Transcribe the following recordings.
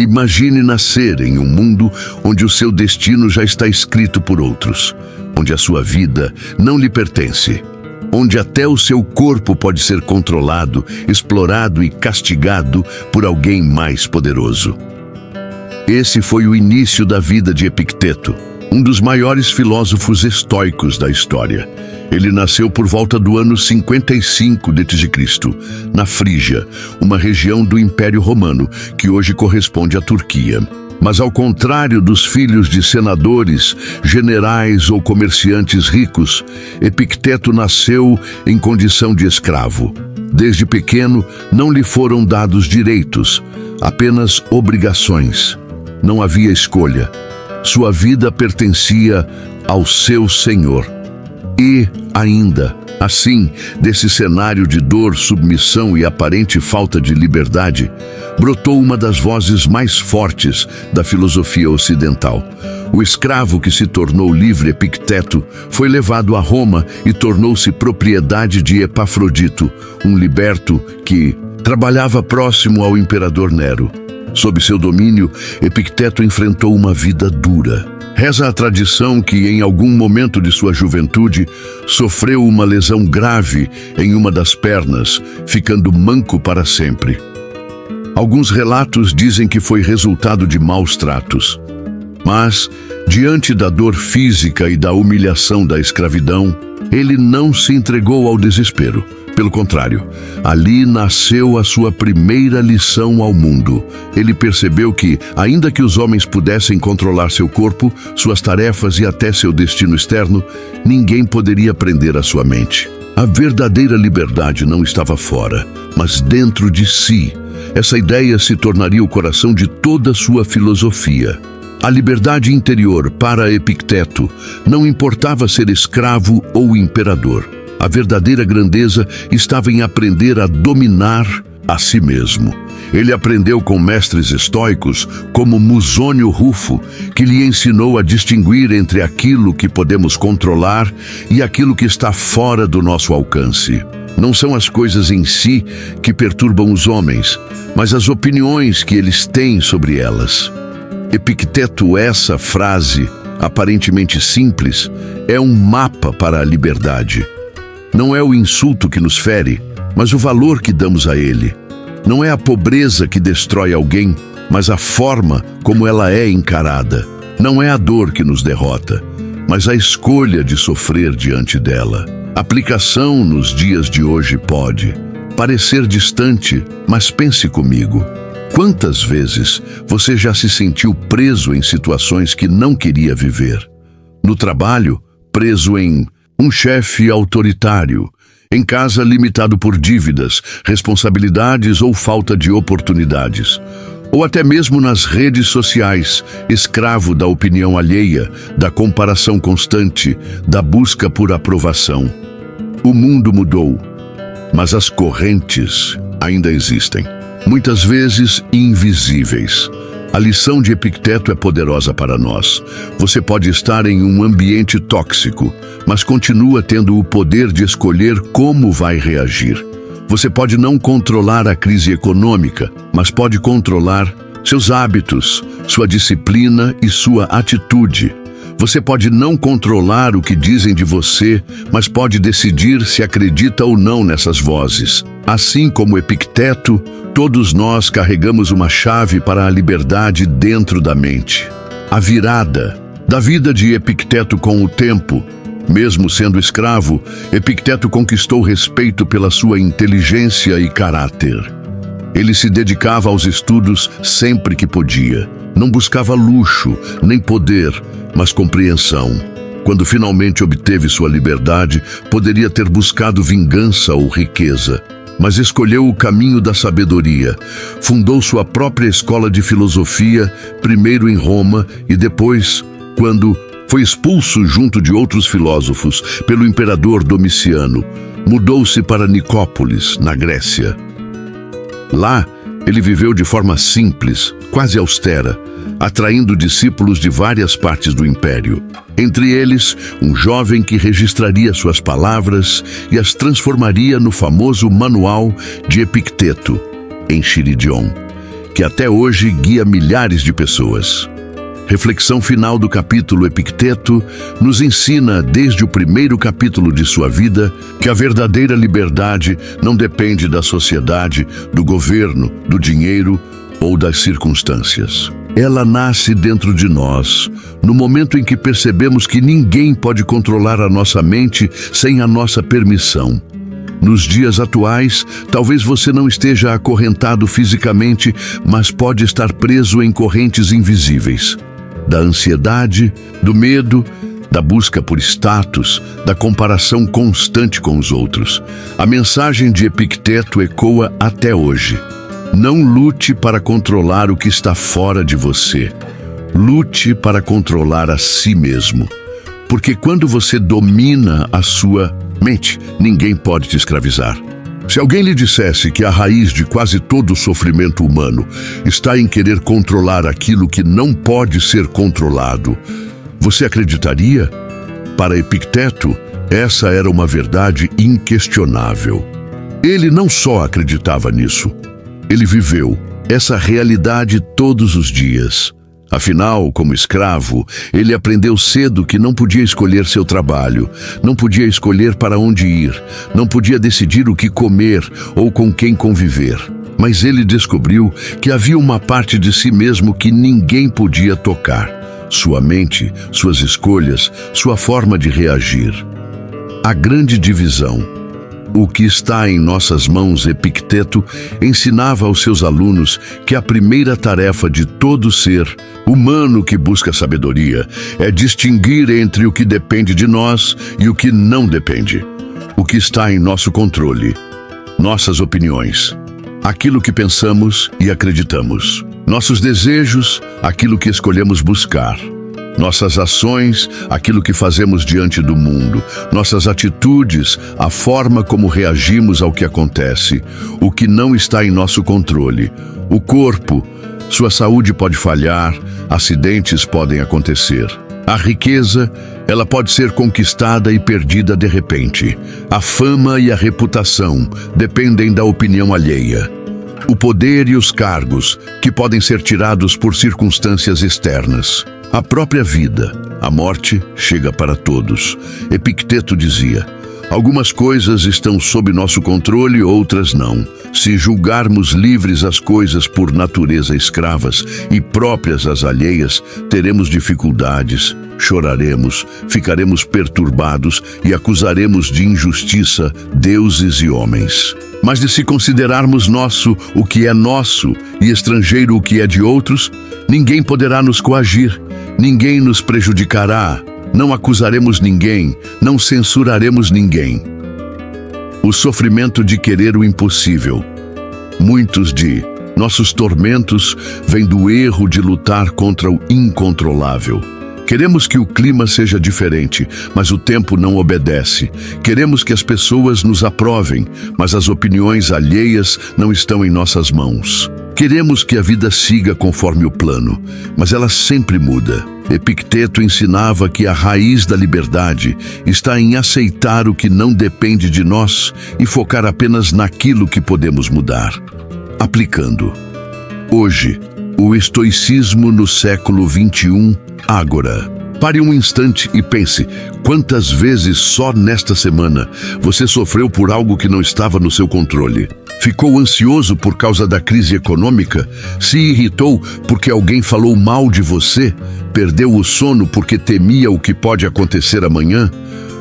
Imagine nascer em um mundo onde o seu destino já está escrito por outros, onde a sua vida não lhe pertence, onde até o seu corpo pode ser controlado, explorado e castigado por alguém mais poderoso. Esse foi o início da vida de Epicteto, um dos maiores filósofos estoicos da história. Ele nasceu por volta do ano 55 d.C., na Frígia, uma região do Império Romano, que hoje corresponde à Turquia. Mas ao contrário dos filhos de senadores, generais ou comerciantes ricos, Epicteto nasceu em condição de escravo. Desde pequeno, não lhe foram dados direitos, apenas obrigações. Não havia escolha. Sua vida pertencia ao seu senhor. E, ainda, assim, desse cenário de dor, submissão e aparente falta de liberdade, brotou uma das vozes mais fortes da filosofia ocidental. O escravo que se tornou livre, Epicteto, foi levado a Roma e tornou-se propriedade de Epafrodito, um liberto que trabalhava próximo ao imperador Nero. Sob seu domínio, Epicteto enfrentou uma vida dura. Reza a tradição que, em algum momento de sua juventude, sofreu uma lesão grave em uma das pernas, ficando manco para sempre. Alguns relatos dizem que foi resultado de maus tratos. Mas, diante da dor física e da humilhação da escravidão, ele não se entregou ao desespero. Pelo contrário, ali nasceu a sua primeira lição ao mundo. Ele percebeu que, ainda que os homens pudessem controlar seu corpo, suas tarefas e até seu destino externo, ninguém poderia prender a sua mente. A verdadeira liberdade não estava fora, mas dentro de si. Essa ideia se tornaria o coração de toda sua filosofia. A liberdade interior, para Epicteto, não importava ser escravo ou imperador. A verdadeira grandeza estava em aprender a dominar a si mesmo. Ele aprendeu com mestres estoicos como Musônio Rufo, que lhe ensinou a distinguir entre aquilo que podemos controlar e aquilo que está fora do nosso alcance. Não são as coisas em si que perturbam os homens, mas as opiniões que eles têm sobre elas. Epicteto, essa frase, aparentemente simples, é um mapa para a liberdade. Não é o insulto que nos fere, mas o valor que damos a ele. Não é a pobreza que destrói alguém, mas a forma como ela é encarada. Não é a dor que nos derrota, mas a escolha de sofrer diante dela. Aplicação nos dias de hoje pode parecer distante, mas pense comigo. Quantas vezes você já se sentiu preso em situações que não queria viver? No trabalho, preso em um chefe autoritário, em casa limitado por dívidas, responsabilidades ou falta de oportunidades. Ou até mesmo nas redes sociais, escravo da opinião alheia, da comparação constante, da busca por aprovação. O mundo mudou, mas as correntes ainda existem, muitas vezes invisíveis. A lição de Epicteto é poderosa para nós. Você pode estar em um ambiente tóxico, mas continua tendo o poder de escolher como vai reagir. Você pode não controlar a crise econômica, mas pode controlar seus hábitos, sua disciplina e sua atitude. Você pode não controlar o que dizem de você, mas pode decidir se acredita ou não nessas vozes. Assim como Epicteto, todos nós carregamos uma chave para a liberdade dentro da mente. A virada da vida de Epicteto com o tempo. Mesmo sendo escravo, Epicteto conquistou respeito pela sua inteligência e caráter. Ele se dedicava aos estudos sempre que podia. Não buscava luxo, nem poder, mas compreensão. Quando finalmente obteve sua liberdade, poderia ter buscado vingança ou riqueza, mas escolheu o caminho da sabedoria. Fundou sua própria escola de filosofia, primeiro em Roma e depois, quando foi expulso junto de outros filósofos pelo imperador Domiciano, mudou-se para Nicópolis, na Grécia. Lá, ele viveu de forma simples, quase austera, atraindo discípulos de várias partes do império. Entre eles, um jovem que registraria suas palavras e as transformaria no famoso Manual de Epicteto, Enchiridion. que até hoje guia milhares de pessoas. Reflexão final do capítulo. Epicteto nos ensina, desde o primeiro capítulo de sua vida, que a verdadeira liberdade não depende da sociedade, do governo, do dinheiro ou das circunstâncias. Ela nasce dentro de nós, no momento em que percebemos que ninguém pode controlar a nossa mente sem a nossa permissão. Nos dias atuais, talvez você não esteja acorrentado fisicamente, mas pode estar preso em correntes invisíveis. Da ansiedade, do medo, da busca por status, da comparação constante com os outros. A mensagem de Epicteto ecoa até hoje. Não lute para controlar o que está fora de você. Lute para controlar a si mesmo. Porque quando você domina a sua mente, ninguém pode te escravizar. Se alguém lhe dissesse que a raiz de quase todo o sofrimento humano está em querer controlar aquilo que não pode ser controlado, você acreditaria? Para Epicteto, essa era uma verdade inquestionável. Ele não só acreditava nisso, ele viveu essa realidade todos os dias. Afinal, como escravo, ele aprendeu cedo que não podia escolher seu trabalho, não podia escolher para onde ir, não podia decidir o que comer ou com quem conviver. Mas ele descobriu que havia uma parte de si mesmo que ninguém podia tocar: sua mente, suas escolhas, sua forma de reagir. A grande divisão. O que está em nossas mãos. Epicteto ensinava aos seus alunos que a primeira tarefa de todo ser humano que busca sabedoria é distinguir entre o que depende de nós e o que não depende. O que está em nosso controle, nossas opiniões, aquilo que pensamos e acreditamos, nossos desejos, aquilo que escolhemos buscar, nossas ações, aquilo que fazemos diante do mundo, nossas atitudes, a forma como reagimos ao que acontece, o que não está em nosso controle. O corpo, sua saúde pode falhar, acidentes podem acontecer. A riqueza, ela pode ser conquistada e perdida de repente. A fama e a reputação dependem da opinião alheia. O poder e os cargos, que podem ser tirados por circunstâncias externas. A própria vida, a morte, chega para todos. Epicteto dizia: algumas coisas estão sob nosso controle, outras não. Se julgarmos livres as coisas por natureza escravas e próprias às alheias, teremos dificuldades, choraremos, ficaremos perturbados e acusaremos de injustiça deuses e homens. Mas de se considerarmos nosso o que é nosso e estrangeiro o que é de outros, ninguém poderá nos coagir, ninguém nos prejudicará, não acusaremos ninguém, não censuraremos ninguém. O sofrimento de querer o impossível. Muitos de nossos tormentos vêm do erro de lutar contra o incontrolável. Queremos que o clima seja diferente, mas o tempo não obedece. Queremos que as pessoas nos aprovem, mas as opiniões alheias não estão em nossas mãos. Queremos que a vida siga conforme o plano, mas ela sempre muda. Epicteto ensinava que a raiz da liberdade está em aceitar o que não depende de nós e focar apenas naquilo que podemos mudar. Aplicando. Hoje, o estoicismo no século XXI, Ágora. Pare um instante e pense: quantas vezes só nesta semana você sofreu por algo que não estava no seu controle? Ficou ansioso por causa da crise econômica? Se irritou porque alguém falou mal de você? Perdeu o sono porque temia o que pode acontecer amanhã?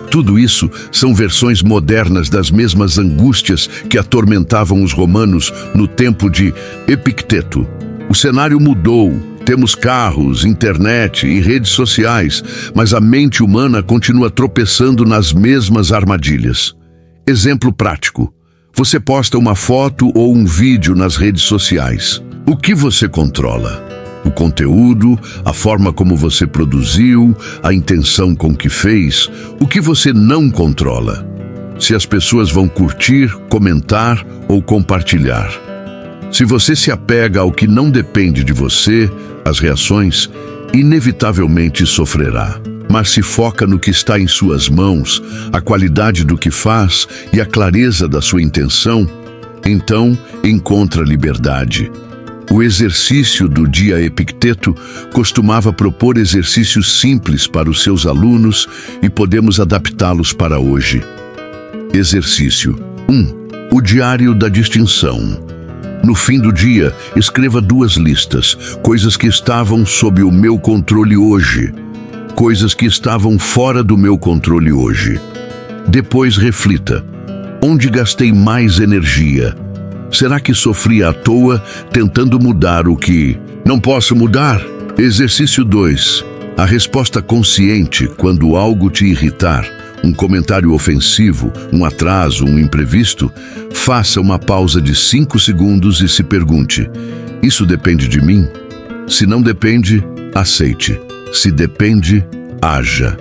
Tudo isso são versões modernas das mesmas angústias que atormentavam os romanos no tempo de Epicteto. O cenário mudou. Temos carros, internet e redes sociais, mas a mente humana continua tropeçando nas mesmas armadilhas. Exemplo prático. Você posta uma foto ou um vídeo nas redes sociais. O que você controla? O conteúdo, a forma como você produziu, a intenção com que fez. O que você não controla? Se as pessoas vão curtir, comentar ou compartilhar. Se você se apega ao que não depende de você, as reações, inevitavelmente sofrerá. Mas se foca no que está em suas mãos, a qualidade do que faz e a clareza da sua intenção, então encontra liberdade. O exercício do dia Epicteto costumava propor exercícios simples para os seus alunos e podemos adaptá-los para hoje. Exercício 1. O diário da distinção. No fim do dia, escreva 2 listas, coisas que estavam sob o meu controle hoje, coisas que estavam fora do meu controle hoje. Depois reflita: onde gastei mais energia? Será que sofri à toa tentando mudar o que não posso mudar? Exercício 2. A resposta consciente quando algo te irritar, um comentário ofensivo, um atraso, um imprevisto, faça uma pausa de 5 segundos e se pergunte: isso depende de mim? Se não depende, aceite. Se depende, haja.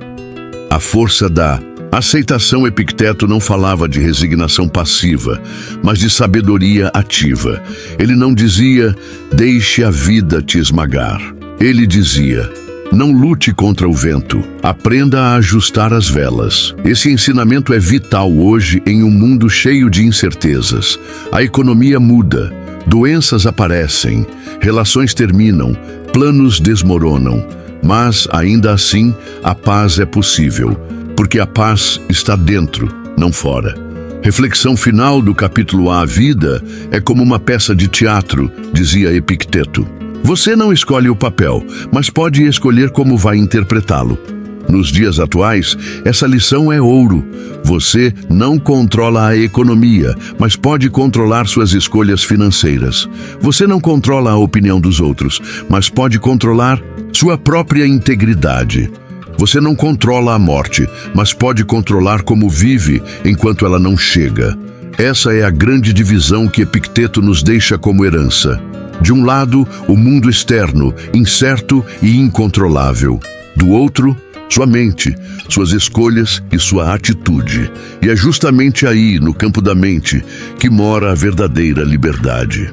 A força da aceitação. Epicteto não falava de resignação passiva, mas de sabedoria ativa. Ele não dizia: deixe a vida te esmagar. Ele dizia: não lute contra o vento, aprenda a ajustar as velas. Esse ensinamento é vital hoje em um mundo cheio de incertezas. A economia muda, doenças aparecem, relações terminam, planos desmoronam. Mas, ainda assim, a paz é possível, porque a paz está dentro, não fora. Reflexão final do capítulo A vida é como uma peça de teatro, dizia Epicteto. Você não escolhe o papel, mas pode escolher como vai interpretá-lo. Nos dias atuais, essa lição é ouro. Você não controla a economia, mas pode controlar suas escolhas financeiras. Você não controla a opinião dos outros, mas pode controlar sua própria integridade. Você não controla a morte, mas pode controlar como vive enquanto ela não chega. Essa é a grande divisão que Epicteto nos deixa como herança. De um lado, o mundo externo, incerto e incontrolável. Do outro, sua mente, suas escolhas e sua atitude. E é justamente aí, no campo da mente, que mora a verdadeira liberdade.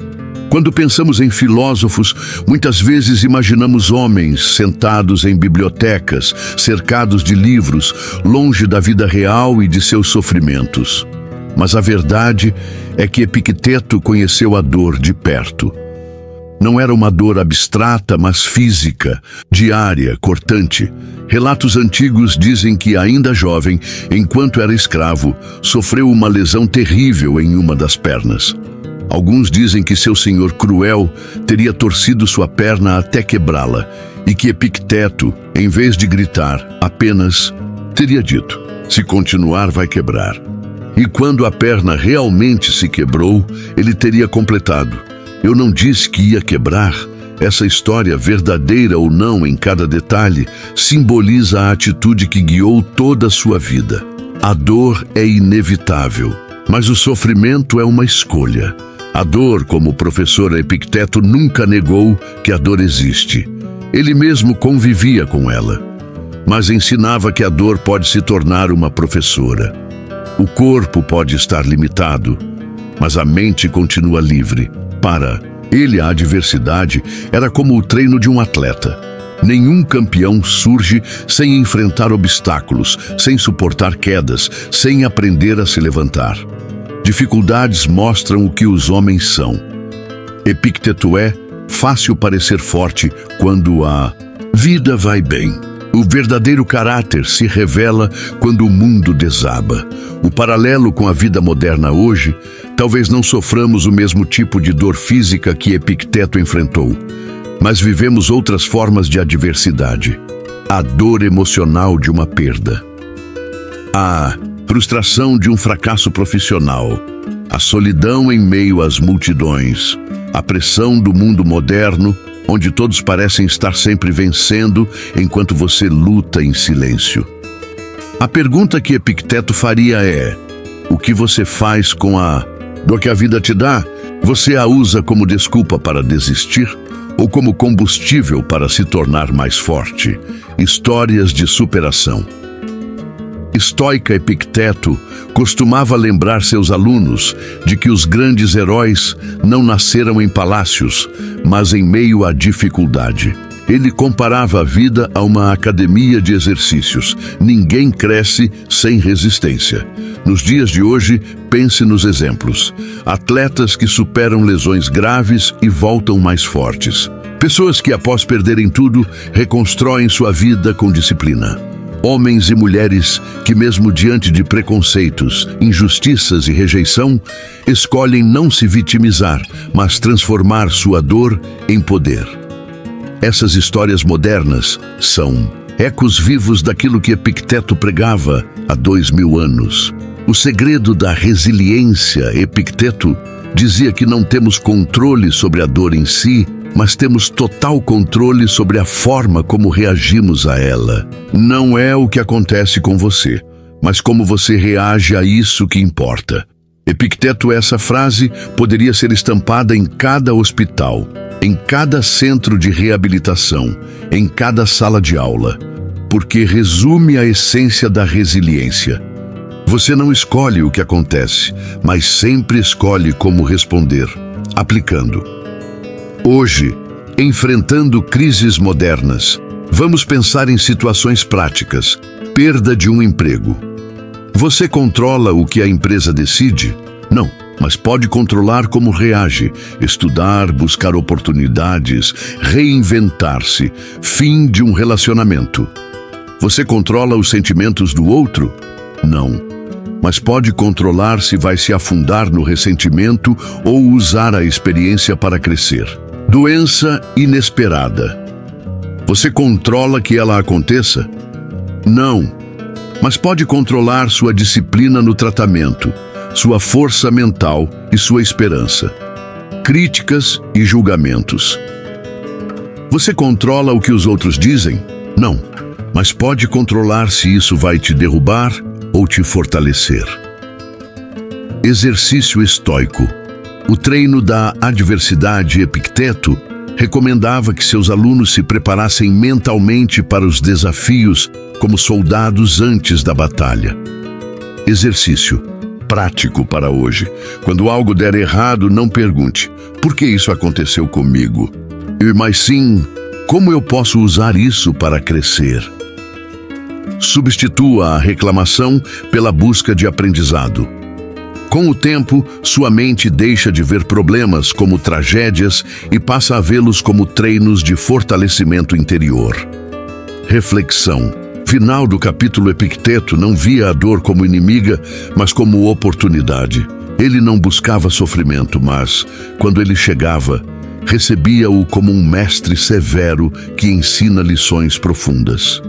Quando pensamos em filósofos, muitas vezes imaginamos homens sentados em bibliotecas, cercados de livros, longe da vida real e de seus sofrimentos. Mas a verdade é que Epicteto conheceu a dor de perto. Não era uma dor abstrata, mas física, diária, cortante. Relatos antigos dizem que, ainda jovem, enquanto era escravo, sofreu uma lesão terrível em uma das pernas. Alguns dizem que seu senhor cruel teria torcido sua perna até quebrá-la e que Epicteto, em vez de gritar, apenas teria dito: se continuar, vai quebrar. E quando a perna realmente se quebrou, ele teria completado: eu não disse que ia quebrar. Essa história, verdadeira ou não em cada detalhe, simboliza a atitude que guiou toda a sua vida. A dor é inevitável, mas o sofrimento é uma escolha. A dor, como o professor Epicteto nunca negou que a dor existe. Ele mesmo convivia com ela, mas ensinava que a dor pode se tornar uma professora. O corpo pode estar limitado, mas a mente continua livre. Para ele, a adversidade era como o treino de um atleta. Nenhum campeão surge sem enfrentar obstáculos, sem suportar quedas, sem aprender a se levantar. Dificuldades mostram o que os homens são. Epicteto é fácil parecer forte quando a vida vai bem. O verdadeiro caráter se revela quando o mundo desaba. O paralelo com a vida moderna hoje, talvez não soframos o mesmo tipo de dor física que Epicteto enfrentou, mas vivemos outras formas de adversidade. A dor emocional de uma perda, a frustração de um fracasso profissional, a solidão em meio às multidões, a pressão do mundo moderno, onde todos parecem estar sempre vencendo enquanto você luta em silêncio. A pergunta que Epicteto faria é: o que você faz com a dor que a vida te dá? Você a usa como desculpa para desistir ou como combustível para se tornar mais forte? Histórias de superação. Estoica Epicteto costumava lembrar seus alunos de que os grandes heróis não nasceram em palácios, mas em meio à dificuldade. Ele comparava a vida a uma academia de exercícios. Ninguém cresce sem resistência. Nos dias de hoje, pense nos exemplos. Atletas que superam lesões graves e voltam mais fortes. Pessoas que, após perderem tudo, reconstroem sua vida com disciplina. Homens e mulheres que, mesmo diante de preconceitos, injustiças e rejeição, escolhem não se vitimizar, mas transformar sua dor em poder. Essas histórias modernas são ecos vivos daquilo que Epicteto pregava há 2000 anos. O segredo da resiliência. Epicteto dizia que não temos controle sobre a dor em si, mas temos total controle sobre a forma como reagimos a ela. Não é o que acontece com você, mas como você reage a isso que importa. Epicteto, essa frase poderia ser estampada em cada hospital, em cada centro de reabilitação, em cada sala de aula, porque resume a essência da resiliência. Você não escolhe o que acontece, mas sempre escolhe como responder, aplicando. Hoje, enfrentando crises modernas, vamos pensar em situações práticas. Perda de um emprego. Você controla o que a empresa decide? Não, mas pode controlar como reage. Estudar, buscar oportunidades, reinventar-se. Fim de um relacionamento. Você controla os sentimentos do outro? Não, mas pode controlar se vai se afundar no ressentimento ou usar a experiência para crescer. Doença inesperada. Você controla que ela aconteça? Não, mas pode controlar sua disciplina no tratamento, sua força mental e sua esperança. Críticas e julgamentos. Você controla o que os outros dizem? Não, mas pode controlar se isso vai te derrubar ou te fortalecer. Exercício estoico. O treino da adversidade. Epicteto recomendava que seus alunos se preparassem mentalmente para os desafios como soldados antes da batalha. Exercício prático para hoje. Quando algo der errado, não pergunte: por que isso aconteceu comigo? Mas sim, como eu posso usar isso para crescer? Substitua a reclamação pela busca de aprendizado. Com o tempo, sua mente deixa de ver problemas como tragédias e passa a vê-los como treinos de fortalecimento interior. Reflexão. Final do capítulo. Epicteto não via a dor como inimiga, mas como oportunidade. Ele não buscava sofrimento, mas, quando ele chegava, recebia-o como um mestre severo que ensina lições profundas.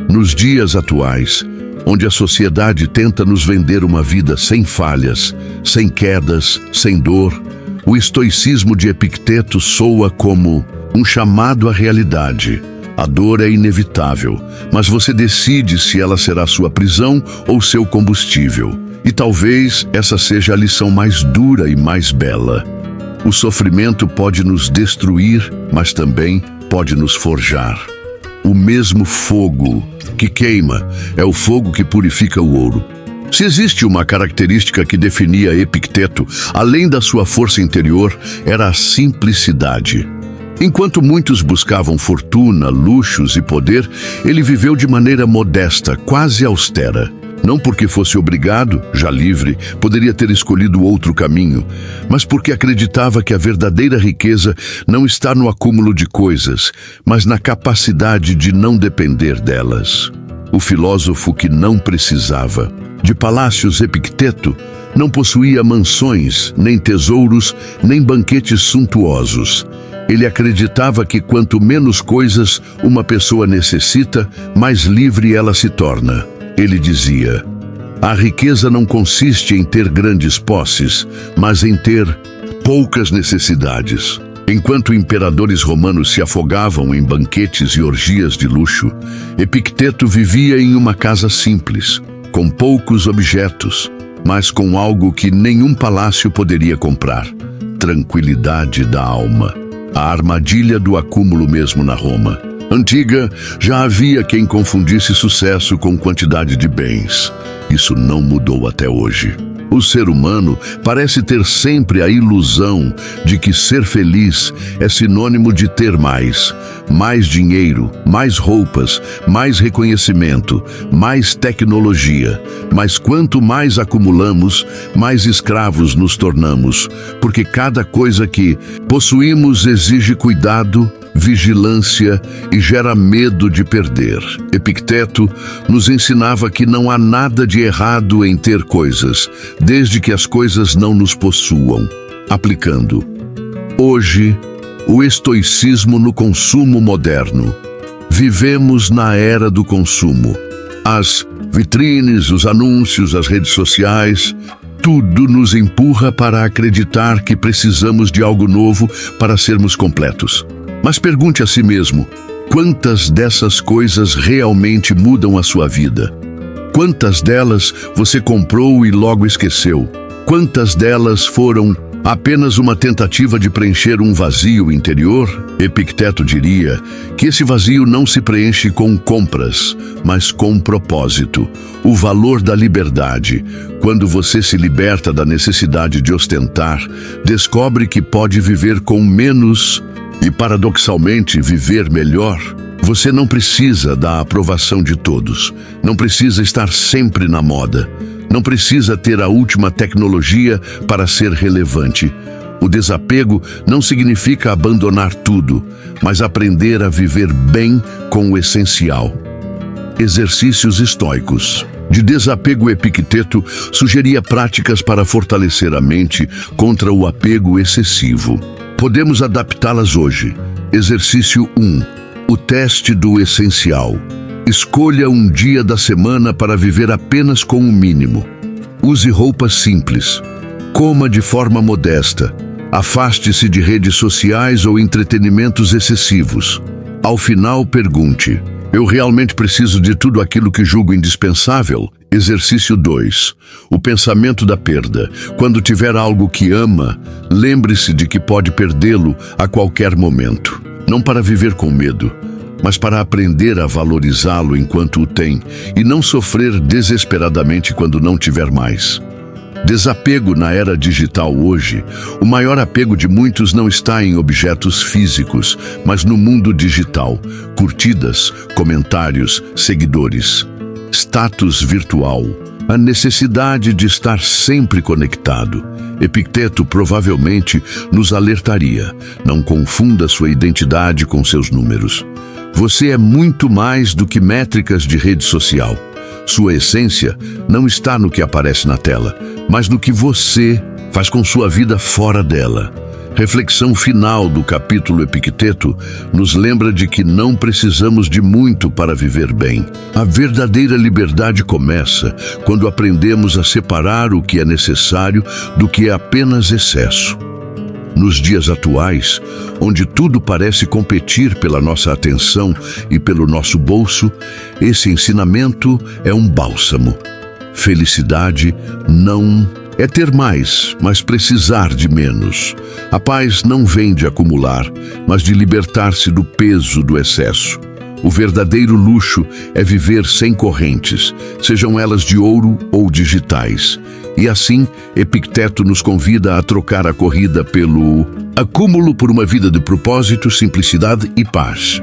Nos dias atuais, onde a sociedade tenta nos vender uma vida sem falhas, sem quedas, sem dor, o estoicismo de Epicteto soa como um chamado à realidade. A dor é inevitável, mas você decide se ela será sua prisão ou seu combustível. E talvez essa seja a lição mais dura e mais bela. O sofrimento pode nos destruir, mas também pode nos forjar. O mesmo fogo que queima é o fogo que purifica o ouro. Se existe uma característica que definia Epicteto, além da sua força interior, era a simplicidade. Enquanto muitos buscavam fortuna, luxos e poder, ele viveu de maneira modesta, quase austera. Não porque fosse obrigado, já livre, poderia ter escolhido outro caminho, mas porque acreditava que a verdadeira riqueza não está no acúmulo de coisas, mas na capacidade de não depender delas. O filósofo que não precisava de palácios. Epicteto não possuía mansões, nem tesouros, nem banquetes suntuosos. Ele acreditava que quanto menos coisas uma pessoa necessita, mais livre ela se torna. Ele dizia: a riqueza não consiste em ter grandes posses, mas em ter poucas necessidades. Enquanto imperadores romanos se afogavam em banquetes e orgias de luxo, Epicteto vivia em uma casa simples, com poucos objetos, mas com algo que nenhum palácio poderia comprar: tranquilidade da alma. A armadilha do acúmulo. Mesmo na Roma antiga, já havia quem confundisse sucesso com quantidade de bens. Isso não mudou até hoje. O ser humano parece ter sempre a ilusão de que ser feliz é sinônimo de ter mais. Mais dinheiro, mais roupas, mais reconhecimento, mais tecnologia. Mas quanto mais acumulamos, mais escravos nos tornamos, porque cada coisa que possuímos exige cuidado, vigilância e gera medo de perder. Epicteto nos ensinava que não há nada de errado em ter coisas, desde que as coisas não nos possuam. Aplicando. Hoje, o estoicismo no consumo moderno. Vivemos na era do consumo. As vitrines, os anúncios, as redes sociais, tudo nos empurra para acreditar que precisamos de algo novo para sermos completos. Mas pergunte a si mesmo, quantas dessas coisas realmente mudam a sua vida? Quantas delas você comprou e logo esqueceu? Quantas delas foram apenas uma tentativa de preencher um vazio interior? Epicteto diria que esse vazio não se preenche com compras, mas com propósito. O valor da liberdade. Quando você se liberta da necessidade de ostentar, descobre que pode viver com menos e, paradoxalmente, viver melhor. Você não precisa da aprovação de todos. Não precisa estar sempre na moda. Não precisa ter a última tecnologia para ser relevante. O desapego não significa abandonar tudo, mas aprender a viver bem com o essencial. Exercícios estoicos. De desapego, Epicteto sugeria práticas para fortalecer a mente contra o apego excessivo. Podemos adaptá-las hoje. Exercício 1. O teste do essencial. Escolha um dia da semana para viver apenas com o mínimo. Use roupas simples. Coma de forma modesta. Afaste-se de redes sociais ou entretenimentos excessivos. Ao final, pergunte: eu realmente preciso de tudo aquilo que julgo indispensável? Exercício 2. O pensamento da perda. Quando tiver algo que ama, lembre-se de que pode perdê-lo a qualquer momento. Não para viver com medo, mas para aprender a valorizá-lo enquanto o tem e não sofrer desesperadamente quando não tiver mais. Desapego na era digital hoje. O maior apego de muitos não está em objetos físicos, mas no mundo digital. Curtidas, comentários, seguidores. Status virtual. A necessidade de estar sempre conectado. Epicteto provavelmente nos alertaria: não confunda sua identidade com seus números. Você é muito mais do que métricas de rede social. Sua essência não está no que aparece na tela, mas no que você faz com sua vida fora dela. Reflexão final do capítulo Epicteto nos lembra de que não precisamos de muito para viver bem. A verdadeira liberdade começa quando aprendemos a separar o que é necessário do que é apenas excesso. Nos dias atuais, onde tudo parece competir pela nossa atenção e pelo nosso bolso, esse ensinamento é um bálsamo. Felicidade não é ter mais, mas precisar de menos. A paz não vem de acumular, mas de libertar-se do peso do excesso. O verdadeiro luxo é viver sem correntes, sejam elas de ouro ou digitais. E assim, Epicteto nos convida a trocar a corrida pelo acúmulo por uma vida de propósito, simplicidade e paz.